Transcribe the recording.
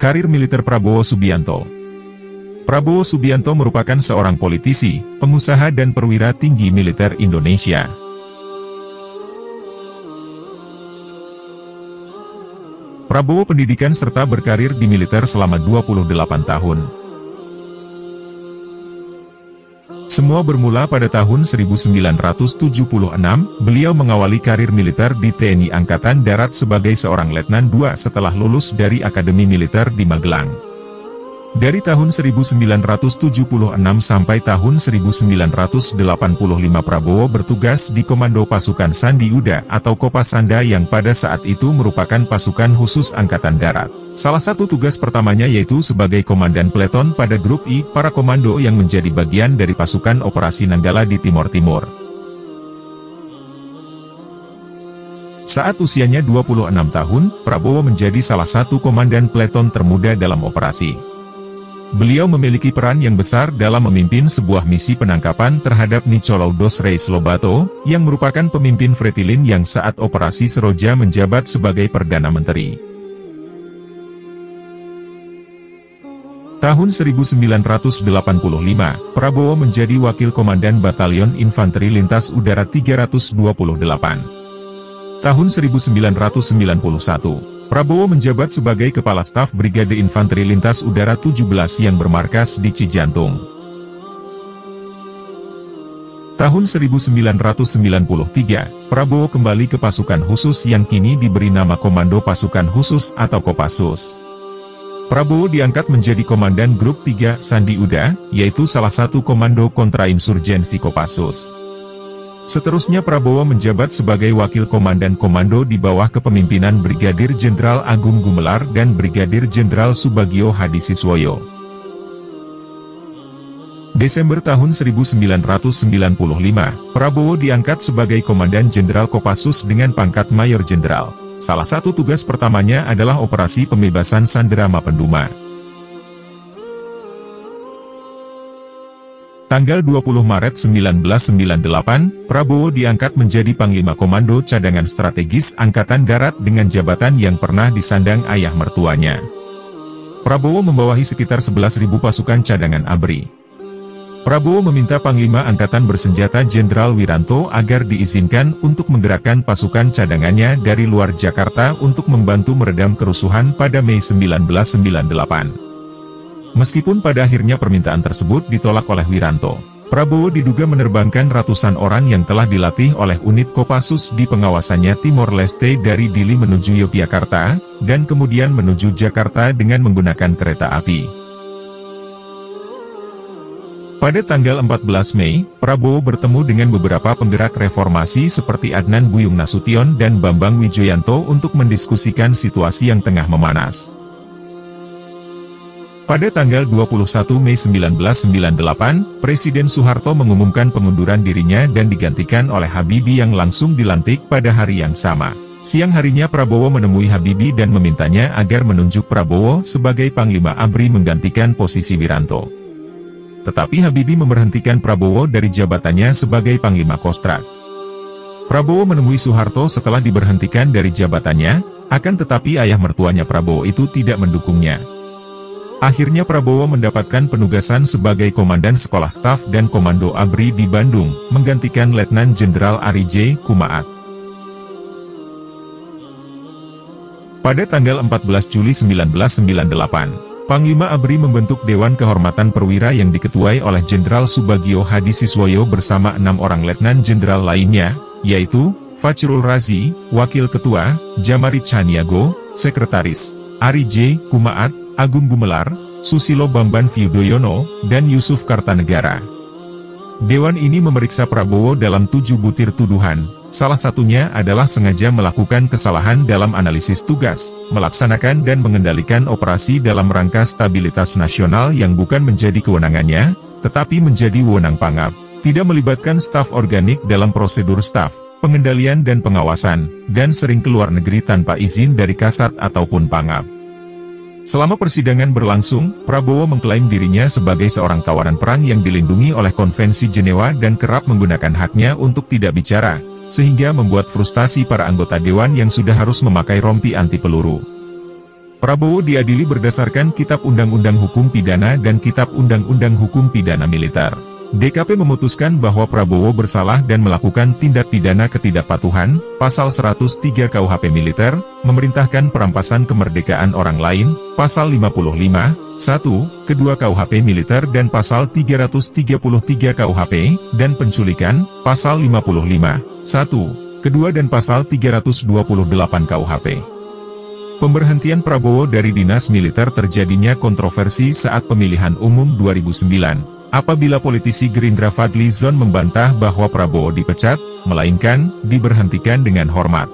Karir militer Prabowo Subianto. Prabowo Subianto merupakan seorang politisi, pengusaha dan perwira tinggi militer Indonesia. Prabowo pendidikan serta berkarir di militer selama 28 tahun. Semua bermula pada tahun 1976, beliau mengawali karir militer di TNI Angkatan Darat sebagai seorang Letnan II setelah lulus dari Akademi Militer di Magelang. Dari tahun 1976 sampai tahun 1985 Prabowo bertugas di Komando Pasukan Sandi Uda atau Kopasanda yang pada saat itu merupakan pasukan khusus Angkatan Darat. Salah satu tugas pertamanya yaitu sebagai Komandan Peleton pada Grup I, para komando yang menjadi bagian dari pasukan Operasi Nanggala di Timor Timur. Saat usianya 26 tahun, Prabowo menjadi salah satu komandan peleton termuda dalam operasi. Beliau memiliki peran yang besar dalam memimpin sebuah misi penangkapan terhadap Nicolau dos Reis Lobato, yang merupakan pemimpin Fretilin yang saat Operasi Seroja menjabat sebagai Perdana Menteri. Tahun 1985, Prabowo menjadi Wakil Komandan Batalion Infanteri Lintas Udara 328. Tahun 1991, Prabowo menjabat sebagai Kepala Staf Brigade Infanteri Lintas Udara 17 yang bermarkas di Cijantung. Tahun 1993, Prabowo kembali ke pasukan khusus yang kini diberi nama Komando Pasukan Khusus atau Kopassus. Prabowo diangkat menjadi Komandan Grup 3 Sandi Uda, yaitu salah satu komando kontrainsurgensi Kopassus. Seterusnya Prabowo menjabat sebagai Wakil Komandan Komando di bawah kepemimpinan Brigadir Jenderal Agung Gumelar dan Brigadir Jenderal Subagio Hadisiswoyo. Desember tahun 1995, Prabowo diangkat sebagai Komandan Jenderal Kopassus dengan pangkat Mayor Jenderal. Salah satu tugas pertamanya adalah operasi pembebasan Sandera Mapenduma. Tanggal 20 Maret 1998, Prabowo diangkat menjadi Panglima Komando Cadangan Strategis Angkatan Darat dengan jabatan yang pernah disandang ayah mertuanya. Prabowo membawahi sekitar 11.000 pasukan cadangan ABRI. Prabowo meminta Panglima Angkatan Bersenjata Jenderal Wiranto agar diizinkan untuk menggerakkan pasukan cadangannya dari luar Jakarta untuk membantu meredam kerusuhan pada Mei 1998. Meskipun pada akhirnya permintaan tersebut ditolak oleh Wiranto, Prabowo diduga menerbangkan ratusan orang yang telah dilatih oleh unit Kopassus di pengawasannya Timor Leste dari Dili menuju Yogyakarta, dan kemudian menuju Jakarta dengan menggunakan kereta api. Pada tanggal 14 Mei, Prabowo bertemu dengan beberapa penggerak reformasi seperti Adnan Buyung Nasution dan Bambang Wijoyanto untuk mendiskusikan situasi yang tengah memanas. Pada tanggal 21 Mei 1998, Presiden Soeharto mengumumkan pengunduran dirinya dan digantikan oleh Habibie yang langsung dilantik pada hari yang sama. Siang harinya Prabowo menemui Habibie dan memintanya agar menunjuk Prabowo sebagai Panglima ABRI menggantikan posisi Wiranto. Tetapi Habibie memberhentikan Prabowo dari jabatannya sebagai Panglima Kostrad. Prabowo menemui Soeharto setelah diberhentikan dari jabatannya, akan tetapi ayah mertuanya Prabowo itu tidak mendukungnya. Akhirnya Prabowo mendapatkan penugasan sebagai Komandan Sekolah Staf dan Komando ABRI di Bandung, menggantikan Letnan Jenderal Ari J. Kumaat. Pada tanggal 14 Juli 1998, Panglima ABRI membentuk Dewan Kehormatan Perwira yang diketuai oleh Jenderal Subagio Hadisiswoyo bersama 6 orang Letnan Jenderal lainnya, yaitu Fajrul Razi, Wakil Ketua, Jamarit Chaniago, Sekretaris, Ari J. Kumaat, Agung Gumelar, Susilo Bambang Yudhoyono, dan Yusuf Kartanegara. Dewan ini memeriksa Prabowo dalam 7 butir tuduhan, salah satunya adalah sengaja melakukan kesalahan dalam analisis tugas, melaksanakan dan mengendalikan operasi dalam rangka stabilitas nasional yang bukan menjadi kewenangannya, tetapi menjadi wewenang Pangap, tidak melibatkan staf organik dalam prosedur staf, pengendalian dan pengawasan, dan sering keluar negeri tanpa izin dari Kasat ataupun Pangap. Selama persidangan berlangsung, Prabowo mengklaim dirinya sebagai seorang tawanan perang yang dilindungi oleh Konvensi Jenewa dan kerap menggunakan haknya untuk tidak bicara, sehingga membuat frustasi para anggota dewan yang sudah harus memakai rompi anti peluru. Prabowo diadili berdasarkan Kitab Undang-Undang Hukum Pidana dan Kitab Undang-Undang Hukum Pidana Militer. DKP memutuskan bahwa Prabowo bersalah dan melakukan tindak pidana ketidakpatuhan, Pasal 103 KUHP Militer, memerintahkan perampasan kemerdekaan orang lain, Pasal 55, 1, kedua KUHP Militer dan Pasal 333 KUHP, dan penculikan, Pasal 55, 1, kedua dan Pasal 328 KUHP. Pemberhentian Prabowo dari dinas militer terjadinya kontroversi saat pemilihan umum 2009, apabila politisi Gerindra Fadly Zon membantah bahwa Prabowo dipecat, melainkan diberhentikan dengan hormat.